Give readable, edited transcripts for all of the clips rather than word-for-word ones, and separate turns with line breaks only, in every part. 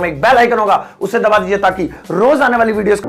एक bell icon होगा, उसे दबा दीजिए ताकि रोज आने वाली वीडियोस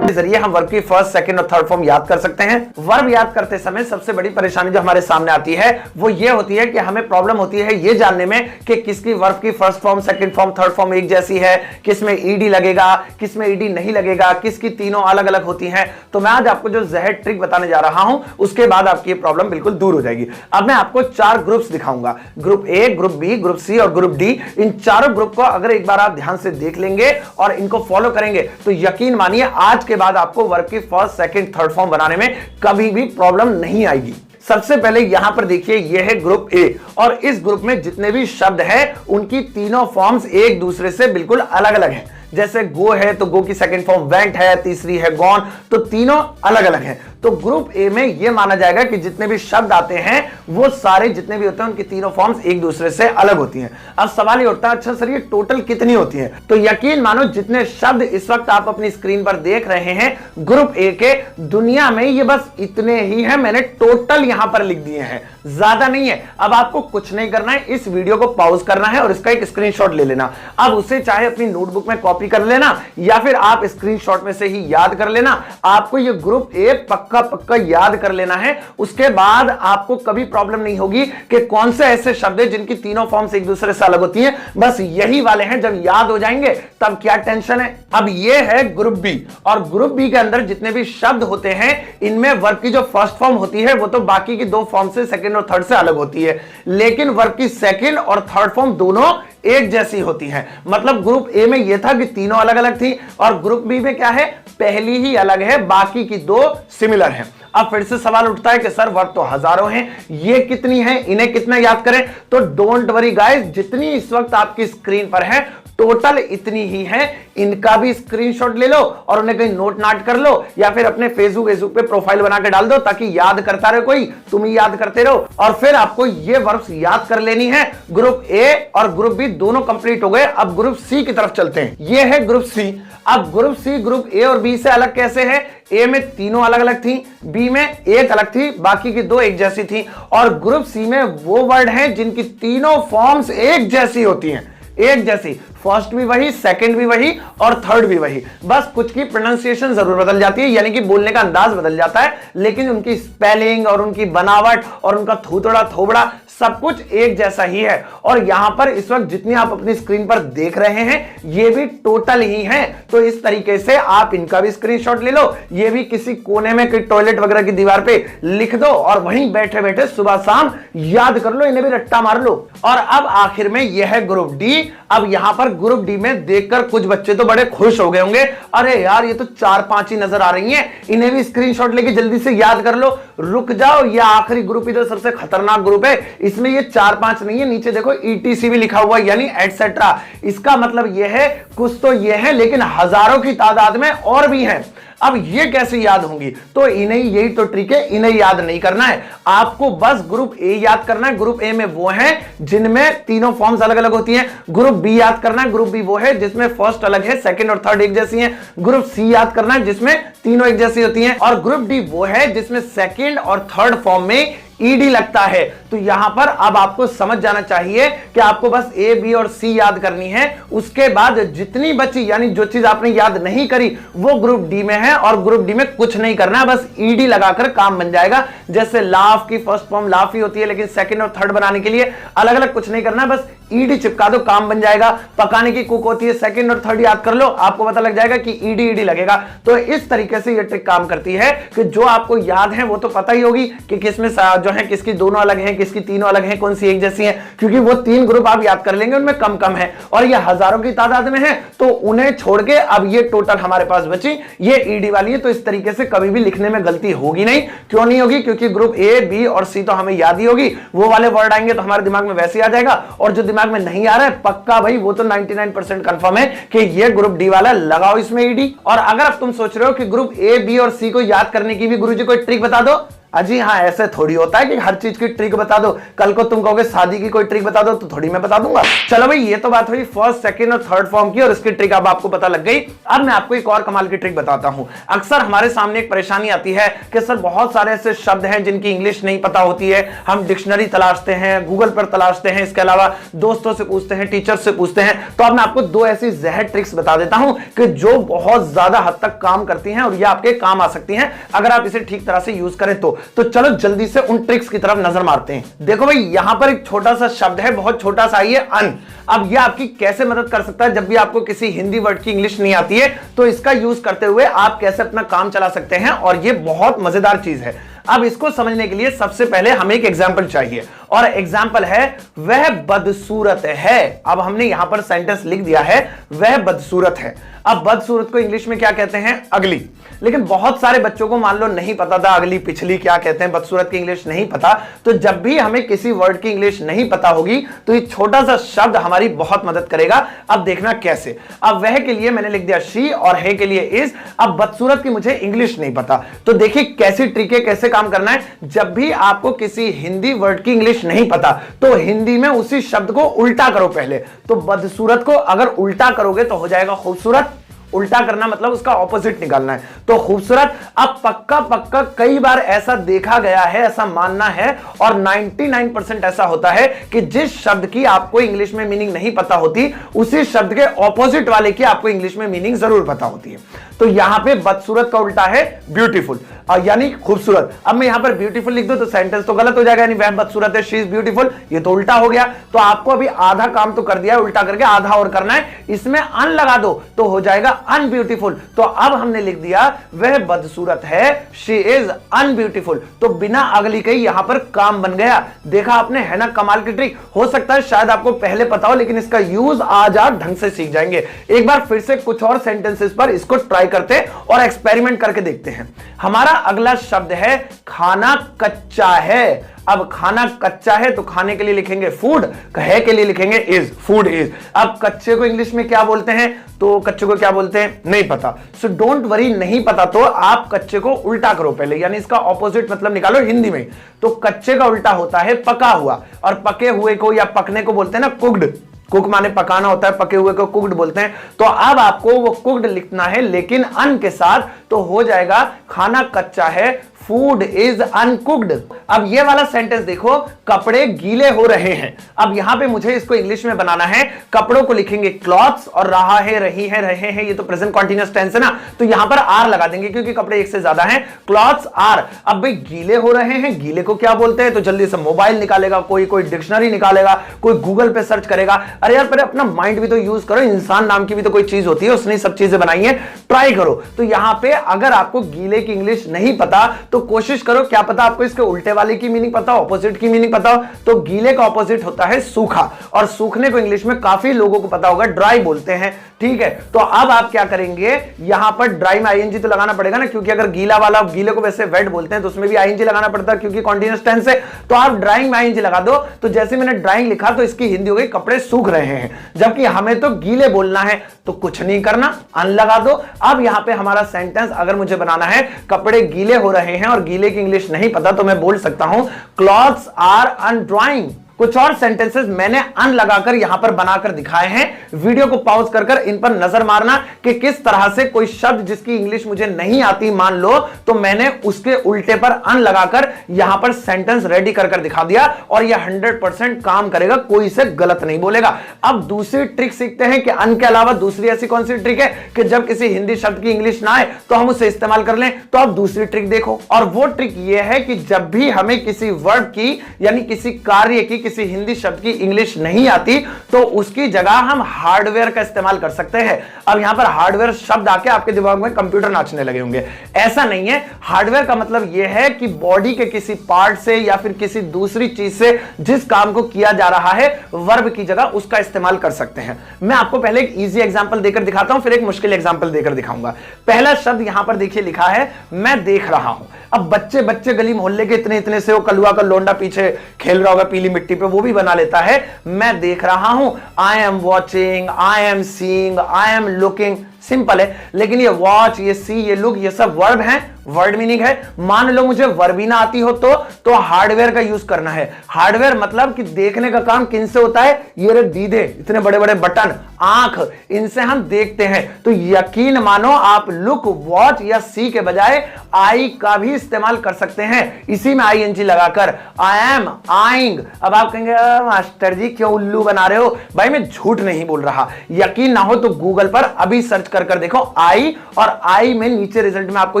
जरिए हम वर्ब की फर्स्ट, सेकंड और थर्ड फॉर्म याद कर सकते हैं। वर्ब याद करते समय सबसे बड़ी परेशानी जो हमारे सामने आती है वो ये होती है कि हमें प्रॉब्लम होती है ये जानने में कि किसकी वर्ब की first form, second form, third form एक जैसी है, किसमें ईडी लगेगा, किसमें ईडी नहीं लगेगा, किसकी तीनों अलग अलग होती हैं। तो मैं आज आपको जो जहर ट्रिक बताने जा रहा हूं उसके बाद आपकी ये प्रॉब्लम बिल्कुल दूर हो जाएगी। अब मैं आपको 4 ग्रुप्स दिखाऊंगा, group A, group B, group C और ग्रुप डी। इन चारों ग्रुप को अगर एक बार आप ध्यान से देख लेंगे और इनको फॉलो करेंगे तो यकीन मानिए आज के बाद आपको वर्ब की फर्स्ट, सेकंड, थर्ड फॉर्म बनाने में कभी भी प्रॉब्लम नहीं आएगी। सबसे पहले यहां पर देखिए यह है ग्रुप ए और इस ग्रुप में जितने भी शब्द हैं उनकी तीनों फॉर्म्स एक दूसरे से बिल्कुल अलग अलग हैं। जैसे गो है तो गो की सेकंड फॉर्म वेंट है, तीसरी है गॉन, तो तीनों अलग अलग हैं। तो ग्रुप ए में यह माना जाएगा कि जितने भी शब्द आते हैं वो सारे जितने भी होते हैं उनकी तीनों फॉर्म्स एक दूसरे से अलग होती हैं। अब सवाल ये उठता है अच्छा सर ये टोटल कितनी होती हैं? तो यकीन मानो जितने शब्द इस वक्त आप अपनी स्क्रीन पर देख रहे हैं ग्रुप ए के, दुनिया में ये बस इतने ही हैं। मैंने टोटल यहां पर लिख दिए हैं, ज्यादा नहीं है। अब आपको कुछ नहीं करना है, इस वीडियो को पॉज करना है और इसका एक स्क्रीनशॉट ले लेना। अब उसे चाहे अपनी नोटबुक में कॉपी कर लेना या फिर आप स्क्रीनशॉट में से ही याद कर लेना। आपको ये ग्रुप ए पक्का याद कर लेना है। उसके बाद आपको कभी प्रॉब्लम नहीं होगी कि कौन से ऐसे शब्द हैं जिनकी तीनों फॉर्म्स एक दूसरे से अलग होती हैं। बस यही वाले हैं, जब याद हो जाएंगे तब क्या टेंशन है। अब ये है ग्रुप बी और ग्रुप बी के अंदर जितने भी शब्द होते हैं इनमें वर्ब की जो फर्स्ट फॉर्म होती है वो तो बाकी की 2 फॉर्म से, सेकंड और थर्ड से अलग होती है, लेकिन वर्ब की सेकंड और थर्ड फॉर्म दोनों एक जैसी होती हैं। मतलब ग्रुप ए में यह था कि तीनों अलग अलग थी और ग्रुप बी में क्या है, पहली ही अलग है, बाकी की 2 सिमिलर हैं। अब फिर से सवाल उठता है कि सर वर्ब तो हजारों हैं, ये कितनी हैं, इन्हें कितना याद करें? तो डोंट वरी गाइस, जितनी इस वक्त आपकी स्क्रीन पर है टोटल इतनी ही है। इनका भी स्क्रीनशॉट ले लो और उन्हें कहीं नोट नाट कर लो या फिर अपने फेसबुक पे प्रोफाइल बना के डाल दो ताकि याद करता रहे कोई, तुम ही याद करते रहो। और फिर आपको ये वर्ब्स याद कर लेनी है। ग्रुप ए और ग्रुप बी दोनों कंप्लीट हो गए। अब ग्रुप सी की तरफ चलते हैं। ये है ग्रुप सी। अब ग्रुप सी ग्रुप ए और बी से अलग कैसे है? ए में तीनों अलग अलग थी, बी में एक अलग थी, बाकी की 2 एक जैसी थी। और ग्रुप सी में वो वर्ड हैं जिनकी तीनों फॉर्म्स एक जैसी होती हैं, एक जैसी। फर्स्ट भी वही, सेकंड भी वही और थर्ड भी वही, बस कुछ की प्रोनाउंसिएशन जरूर बदल जाती है, यानी कि बोलने का अंदाज बदल जाता है, लेकिन उनकी स्पेलिंग और उनकी बनावट और उनका थूथड़ा थोबड़ा सब कुछ एक जैसा ही है। और यहां पर इस वक्त जितनी आप अपनी स्क्रीन पर देख रहे हैं ये भी टोटल ही हैं। तो इस तरीके से आप इनका भी स्क्रीनशॉट ले लो, ये भी किसी कोने में कोई टॉयलेट वगैरह की दीवार पे लिख दो और वहीं बैठे बैठे सुबह शाम याद कर लो, इन्हें भी रट्टा मार लो। और अब आखिर में यह है ग्रुप डी। अब यहां पर ग्रुप डी में देखकर कुछ बच्चे तो बड़े खुश हो गए होंगे, अरे यार ये तो 4-5 ही नजर आ रही हैं, इन्हें भी स्क्रीनशॉट लेके जल्दी से याद कर लो। रुक जाओ, ये आखिरी ग्रुप ही तो सबसे खतरनाक ग्रुप है, इसमें ये 4-5 नहीं है, नीचे देखो ETC भी लिखा हुआ यानी एटसेट्रा। इसका मतलब ये है कुछ तो ये है लेकिन हजारों की तादाद में और भी हैं। अब ये कैसे याद होंगी? तो इन्हें, यही तो ट्रिक है, इन्हें याद नहीं करना है, आपको बस ग्रुप ए याद करना है। ग्रुप ए में वो हैं जिनमें तीनों फॉर्म्स अलग अलग होती हैं। ग्रुप बी याद करना है, ग्रुप बी वो है जिसमें फर्स्ट अलग है, सेकंड और थर्ड एक जैसी हैं। ग्रुप सी याद करना है जिसमें तीनों एक जैसी होती हैं। और ग्रुप डी वो है जिसमें सेकंड और थर्ड फॉर्म में ईडी लगता है। तो यहां पर अब आपको समझ जाना चाहिए कि आपको बस ए, बी और सी याद करनी है। उसके बाद जितनी बची, यानी जो चीज आपने याद नहीं करी वो ग्रुप डी में है और ग्रुप डी में कुछ नहीं करना है, बस ईडी लगाकर काम बन जाएगा। जैसे लाफ की फर्स्ट फॉर्म लाफ ही होती है, लेकिन सेकंड और थर्ड बनाने के लिए अलग अलग कुछ नहीं करना है, बस ईडी चिपका दो, काम बन जाएगा। पकाने की कुक होती है, सेकंड और थर्ड याद कर लो, आपको पता लग जाएगा कि ईडी ईडी लगेगा। तो इस तरीके से ये ट्रिक काम करती है कि जो आपको याद है वो तो पता ही होगी कि किसमें जो है किसकी दोनों अलग हैं, किसकी तीनों अलग हैं, कौन सी एक जैसी हैं, क्योंकि वो 3 ग्रुप आप याद कर लेंगे, उनमें कम कम है और ये हजारों की तादाद में है। तो उन्हें छोड़ के अब ये टोटल हमारे पास बची, ये ईडी वाली है। तो इस तरीके से कभी भी लिखने में गलती होगी नहीं। क्यों नहीं होगी? क्योंकि ग्रुप ए, बी और सी तो हमें याद ही होगी, वो वाले वर्ड आएंगे तो हमारे दिमाग में वैसे ही आ जाएगा। और जो दिमाग में नहीं आ रहा है पक्का भाई वो तो 99% कंफर्म है कि ये ग्रुप डी वाला, लगाओ इसमें ईडी। और अगर अब तुम सोच रहे हो कि ग्रुप ए, बी और सी को याद करने की भी गुरुजी कोई ट्रिक बता दो, अजी हाँ, ऐसे थोड़ी होता है कि हर चीज की ट्रिक बता दो। कल को तुम कहोगे शादी की कोई ट्रिक बता दो तो थोड़ी मैं बता दूंगा। चलो भाई, ये तो बात हुई फर्स्ट, सेकंड और थर्ड फॉर्म की, और इसकी ट्रिक अब आपको पता लग गई। अब मैं आपको एक और कमाल की ट्रिक बताता हूं। अक्सर हमारे सामने एक परेशानी आती है कि सर बहुत सारे ऐसे शब्द हैं जिनकी इंग्लिश नहीं पता होती है, हम डिक्शनरी तलाशते हैं, गूगल पर तलाशते हैं, इसके अलावा दोस्तों से पूछते हैं, टीचर से पूछते हैं। तो अब मैं आपको दो ऐसी जहर ट्रिक्स बता देता हूं कि जो बहुत ज्यादा हद तक काम करती हैं और ये आपके काम आ सकती हैं अगर आप इसे ठीक तरह से यूज करें तो चलो जल्दी से उन ट्रिक्स की तरफ नजर मारते हैं। देखो भाई, यहां पर एक छोटा सा शब्द है, बहुत छोटा सा, ये अन। अब ये आपकी कैसे मदद कर सकता है जब भी आपको किसी हिंदी वर्ड की इंग्लिश नहीं आती है, तो इसका यूज करते हुए आप कैसे अपना काम चला सकते हैं, और ये बहुत मजेदार चीज है। अब इसको समझने के लिए सबसे पहले हमें एक एग्जाम्पल चाहिए, और एग्जाम्पल है वह बदसूरत है। अब हमने यहां पर सेंटेंस लिख दिया है वह बदसूरत है। अब बदसूरत को इंग्लिश में क्या कहते हैं? अगली। लेकिन बहुत सारे बच्चों को मान लो नहीं पता था अगली पिछली क्या कहते हैं, बदसूरत की इंग्लिश नहीं पता। तो जब भी हमें किसी वर्ड की इंग्लिश नहीं पता होगी तो ये छोटा सा शब्द हमारी बहुत मदद करेगा। अब देखना कैसे। अब वह के लिए मैंने लिख दिया शी और है के लिए इज। अब बदसूरत की मुझे इंग्लिश नहीं पता, तो देखिए कैसी ट्रिक है, कैसे काम करना है। जब भी आपको किसी हिंदी वर्ड की इंग्लिश नहीं पता तो हिंदी में उसी शब्द को उल्टा करो पहले। तो बदसूरत को अगर उल्टा करोगे तो हो जाएगा खूबसूरत। उल्टा करना मतलब उसका ऑपोजिट निकालना है, तो खूबसूरत। अब पक्का पक्का कई बार ऐसा देखा गया है, ऐसा मानना है, और 99% ऐसा होता है कि जिस शब्द की आपको इंग्लिश में मीनिंग नहीं पता होती उसी शब्द के ऑपोजिट वाले की आपको इंग्लिश में मीनिंग जरूर पता होती है। तो यहां पे बदसूरत का उल्टा है ब्यूटीफुल, यानी खूबसूरत। अब मैं यहां पर ब्यूटीफुल लिख दूं तो सेंटेंस तो गलत हो जाएगा, यानी वह बदसूरत है, शी इज ब्यूटीफुल, ये तो उल्टा हो गया। तो आपको अभी आधा काम तो कर दिया है, उल्टा करके आधा और करना है। इसमें अन लगा दो तो हो जाएगा अनब्यूटीफुल। तो अब हमने लिख दिया वह बदसूरत है, शी इज अनब्यूटीफुल। तो बिना अगली के यहां पर काम बन गया। देखा आपने, है ना कमाल की ट्रिक। हो सकता है शायद आपको पहले पता हो, लेकिन इसका यूज आज आप ढंग से सीख जाएंगे। एक बार फिर से कुछ और सेंटेंसेस पर इसको ट्राई करते और एक्सपेरिमेंट करके देखते हैं। हमारा अगला शब्द है खाना कच्चा है। अब खाना कच्चा है तो खाने के लिए लिखेंगे फूड, है के लिए लिखेंगे इज, फूड इज। अब कच्चे को इंग्लिश में क्या बोलते हैं? तो कच्चे को क्या बोलते हैं? नहीं पता। सो डोंट वरी, नहीं पता तो आप कच्चे को उल्टा करो पहले, यानी इसका ऑपोजिट मतलब निकालो हिंदी में। तो कच्चे का उल्टा होता है पका हुआ, और पके हुए को या पकने को बोलते हैं ना कुक्ड। कुक माने पकाना होता है, पके हुए को कुक्ड बोलते हैं। तो अब आपको वो कुक्ड लिखना है लेकिन अन के साथ, तो हो जाएगा खाना कच्चा है, फूड इज अनकुक्ड। अब ये वाला सेंटेंस देखो, कपड़े गीले हो रहे हैं। अब यहां पे मुझे इसको इंग्लिश में बनाना है। कपड़ों को लिखेंगे क्लॉथ्स, और रहा है, रही है, रहे हैं, ये तो प्रेजेंट कॉन्टिन्यूअस टेंस है ना, तो यहां पर आर लगा देंगे क्योंकि कपड़े एक से ज्यादा हैं। Clothes are. अब भाई गीले हो रहे हैं, गीले को क्या बोलते हैं? तो जल्दी से मोबाइल निकालेगा कोई डिक्शनरी निकालेगा, कोई गूगल पे सर्च करेगा। अरे यार, पहले अपना माइंड भी तो यूज करो, इंसान नाम की भी तो कोई चीज होती है, उसने सब चीजें बनाई है, ट्राई करो। तो यहां पे अगर आपको गीले की इंग्लिश नहीं पता तो कोशिश करो, क्या पता आपको इसके उल्टे वाले की मीनिंग पता हो, ऑपोजिट की मीनिंग पता हो। तो गीले का ऑपोजिट होता है सूखा, और सूखने को इंग्लिश में काफी लोगों को पता होगा ड्राई बोलते हैं। ठीक है, तो अब आप क्या करेंगे, यहां पर ड्राई में आईएनजी तो लगाना पड़ेगा ना, क्योंकि अगर गीला वाला, गीले को वैसे वेट बोलते हैं तो उसमें भी आईएनजी लगाना पड़ता है क्योंकि कॉन्टिन्यूअस टेंस है। तो आप ड्राइंग में आईएनजी लगा दो। तो जैसे मैंने ड्राइंग लिखा तो इसकी हिंदी हो गई कपड़े सूख रहे हैं, जबकि हमें तो गीले बोलना है, तो कुछ नहीं करना, अन लगा दो। अब यहां पे हमारा सेंटेंस अगर मुझे बनाना है कपड़े गीले हो रहे हैं और गीले की इंग्लिश नहीं पता, तो मैं बोल सकता हूं क्लॉथ्स आर अनड्राइंग। कुछ और सेंटेंसेस मैंने अन लगाकर यहां पर बनाकर दिखाए हैं। वीडियो को पॉज कर इन पर नजर मारना कि किस तरह से कोई शब्द जिसकी इंग्लिश मुझे नहीं आती मान लो, तो मैंने उसके उल्टे पर अन लगाकर यहां पर सेंटेंस रेडी कर दिखा दिया, और यह 100% काम करेगा, कोई इसे गलत नहीं बोलेगा। अब दूसरी ट्रिक सीखते हैं कि अन के अलावा दूसरी ऐसी कौन सी ट्रिक है कि जब किसी हिंदी शब्द की इंग्लिश ना आए तो हम उसे इस्तेमाल कर लें। तो अब दूसरी ट्रिक देखो, और वो ट्रिक यह है कि जब भी हमें किसी वर्ड की यानी किसी कार्य की, किसी हिंदी शब्द की इंग्लिश नहीं आती, तो उसकी जगह हम हार्डवेयर का इस्तेमाल कर सकते हैं। अब यहां पर हार्डवेयर शब्द आके आपके दिमाग में कंप्यूटर नाचने लगे होंगे, ऐसा नहीं है। हार्डवेयर का मतलब यह है कि बॉडी के किसी पार्ट से या फिर किसी दूसरी चीज से जिस काम को किया जा रहा है, वर्ब की जगह उसका इस्तेमाल कर सकते हैं। मैं आपको पहले एक इजी एग्जांपल देकर दिखाता हूं, फिर एक मुश्किल एग्जांपल देकर दिखाऊंगा। पहला शब्द यहां पर देखिए लिखा है मैं देख रहा हूं। अब बच्चे गली मोहल्ले के इतने से, वो कलुआ का लोंडा पीछे खेल रहा होगा पीली मिट्टी पे, वो भी बना लेता है मैं देख रहा हूं। I am watching, I am seeing, I am looking. Simple है। लेकिन ये वॉच, ये सी, ये लुक, ये सब वर्ब हैं, वर्ड मीनिंग है। मान लो मुझे वर्ब ही ना आती हो तो हार्डवेयर का यूज करना है। हार्डवेयर मतलब कि देखने का काम किनसे होता है, ये रे दीदे, इतने बड़े बड़े बटन, आंख, इनसे हम देखते हैं। तो यकीन मानो आप लुक, वॉच या सी के बजाय आई का भी इस्तेमाल कर सकते हैं, इसी में आईएनजी लगाकर, आई एम, आइंग। अब आप कहेंगे मास्टर जी क्यों उल्लू बना रहे हो? भाई मैं झूठ नहीं बोल रहा। यकीन ना हो तो गूगल पर अभी सर्च कर देखो आई, और आई में नीचे रिजल्ट में आपको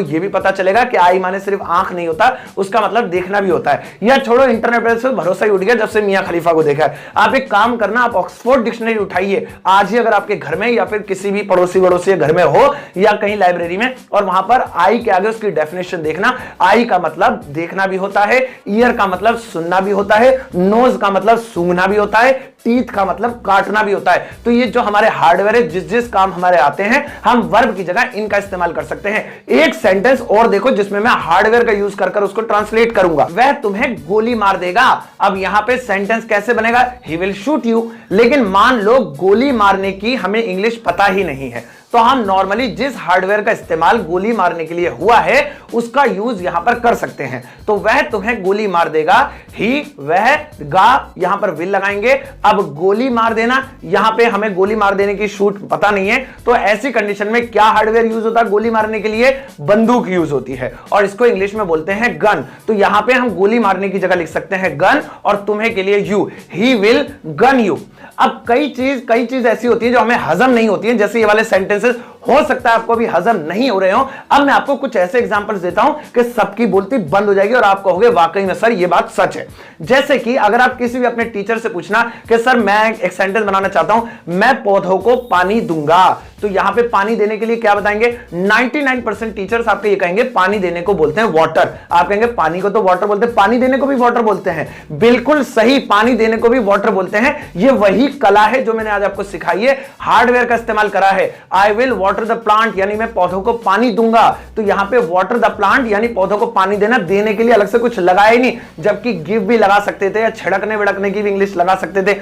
यह भी पता चलेगा कि आई माने सिर्फ आंख नहीं होता, उसका मतलब देखना भी होता है। या छोड़ो, इंटरनेट पर से भरोसा ही उठ गया जब से मियां खलीफा को देखा है। आप एक काम करना, आप ऑक्सफोर्ड डिक्शनरी उठाइए आज ही, अगर आपके घर में या फिर किसी भी पड़ोसी वड़ोसी घर में हो या कहीं लाइब्रेरी में, और वहां पर आई के आगे उसकी डेफिनेशन देखना। आई का मतलब देखना भी होता है, ईयर का मतलब सुनना भी होता है, नोज का मतलब सूंघना भी होता है, टीथ का मतलब काटना भी होता है। तो ये जो हमारे हार्डवेयर है, जिस जिस काम हमारे आते हैं, हम वर्ब की जगह इनका इस्तेमाल कर सकते हैं। एक सेंटेंस और देखो जिसमें मैं हार्डवेयर का यूज कर उसको ट्रांसलेट करूंगा। वह तुम्हें गोली मार देगा। अब यहां पे सेंटेंस कैसे बनेगा? He will shoot you. लेकिन मान लो गोली मारने की हमें इंग्लिश पता ही नहीं है, तो हम नॉर्मली जिस हार्डवेयर का इस्तेमाल गोली मारने के लिए हुआ है उसका यूज यहां पर कर सकते हैं। तो वह तुम्हें गोली मार देगा, ही, वह, गा, यहां पर विल लगाएंगे। अब गोली मार देना, यहां पे हमें गोली मार देने की शूट पता नहीं है, तो ऐसी कंडीशन में क्या हार्डवेयर यूज होता है गोली मारने के लिए? बंदूक यूज होती है, और इसको इंग्लिश में बोलते हैं गन। तो यहां पे हम गोली मारने की जगह लिख सकते हैं गन, और तुम्हें के लिए you, he will gun you. अब कई चीज ऐसी होती है जो हमें हजम नहीं होती है, जैसे ये वाले सेंटेंसेस हो सकता है आपको अभी हजम नहीं हो रहे हो। अब मैं आपको कुछ ऐसे एग्जांपल्स देता हूं कि सबकी बोलती बंद हो जाएगी और आप कहोगे वाकई में सर ये बात सच है। जैसे कि अगर आप किसी भी अपने टीचर से पूछना कि सर मैं एक सेंटेंस बनाना चाहता हूं, मैं पौधों को पानी दूंगा, तो यहां पे पानी देने के लिए क्या बताएंगे? 99% टीचर्स आपको ये कहेंगे पानी देने को बोलते हैं वाटर। आप कहेंगे पानी को तो वाटर बोलते हैं, पानी देने को भी वाटर बोलते हैं। बिल्कुल सही, पानी देने को भी वाटर बोलते हैं। ये वही कला है जो मैंने आज आपको सिखाई है, हार्डवेयर का इस्तेमाल करा है। I will water the plant, यानी मैं पौधों को पानी दूंगा। तो यहां पे वाटर द प्लांट यानी पौधों को पानी देना, देने के लिए अलग से कुछ लगाया ही नहीं, जबकि गिव भी लगा सकते थे, या छिड़कने विड़कने की भी इंग्लिश लगा सकते थे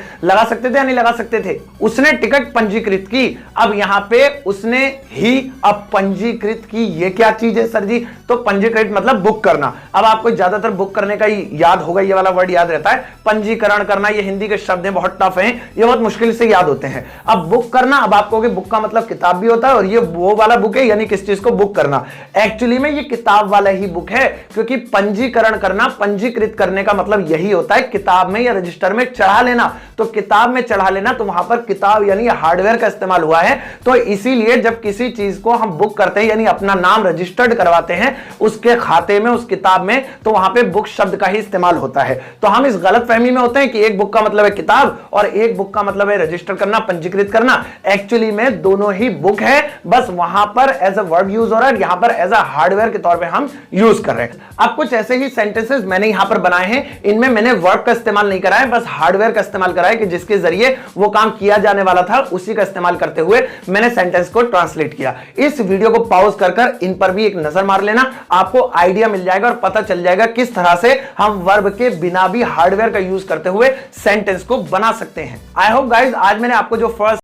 या नहीं लगा सकते थे। उसने टिकट पंजीकृत की, अब यहां पे उसने ही अब पंजीकृत की, ये क्या चीज है सर जी? तो पंजीकृत मतलब बुक करना। अब आपको ज्यादातर बुक करने का ही याद होगा, ये वाला वर्ड याद रहता है, पंजीकरण करना। ये हिंदी के शब्द हैं, बहुत टफ हैं, ये बहुत मुश्किल से याद होते हैं। अब बुक करना, अब आप कहोगे बुक का मतलब किताब भी होता है, और ये वो वाला बुक है, यानी किस चीज को बुक करना? एक्चुअली में ये किताब वाला ही बुक है, क्योंकि पंजीकरण करना, पंजीकृत करने का मतलब यही होता है किताब में या रजिस्टर में चढ़ा लेना। तो किताब में चढ़ा लेना, तो वहां पर किताब यानी हार्डवेयर का इस्तेमाल हुआ है। तो इसीलिए जब किसी चीज को हम बुक करते हैं, यानी अपना नाम रजिस्टर्ड करवाते हैं उसके खाते में, उस किताब में, तो वहां पे बुक शब्द का ही इस्तेमाल होता है। तो हम इस गलतफहमी में होते हैं कि एक बुक का मतलब है किताब और एक बुक का मतलब है रजिस्टर करना, पंजीकृत करना। एक्चुअली में दोनों ही बुक है, बस वहां पर एज अ वर्ब यूज हो रहा है, यहां पर एज अ हार्डवेयर के तौर पे हम यूज कर रहे हैं। अब कुछ ऐसे ही सेंटेंसेस मैंने यहां पर बनाए हैं, इनमें मैंने वर्ब का इस्तेमाल नहीं करा है, बस हार्डवेयर का इस्तेमाल करा है कि जिसके जरिए वो काम किया जाने वाला था, उसी का इस्तेमाल करते हुए मैंने सेंटेंस को ट्रांसलेट किया। इस वीडियो को पॉज कर इन पर भी एक नजर मार लेना, आपको आइडिया मिल जाएगा और पता चल जाएगा किस तरह से हम वर्ब के बिना भी हार्डवेयर का यूज करते हुए सेंटेंस को बना सकते हैं। आई होप गाइज आज मैंने आपको जो फर्स्ट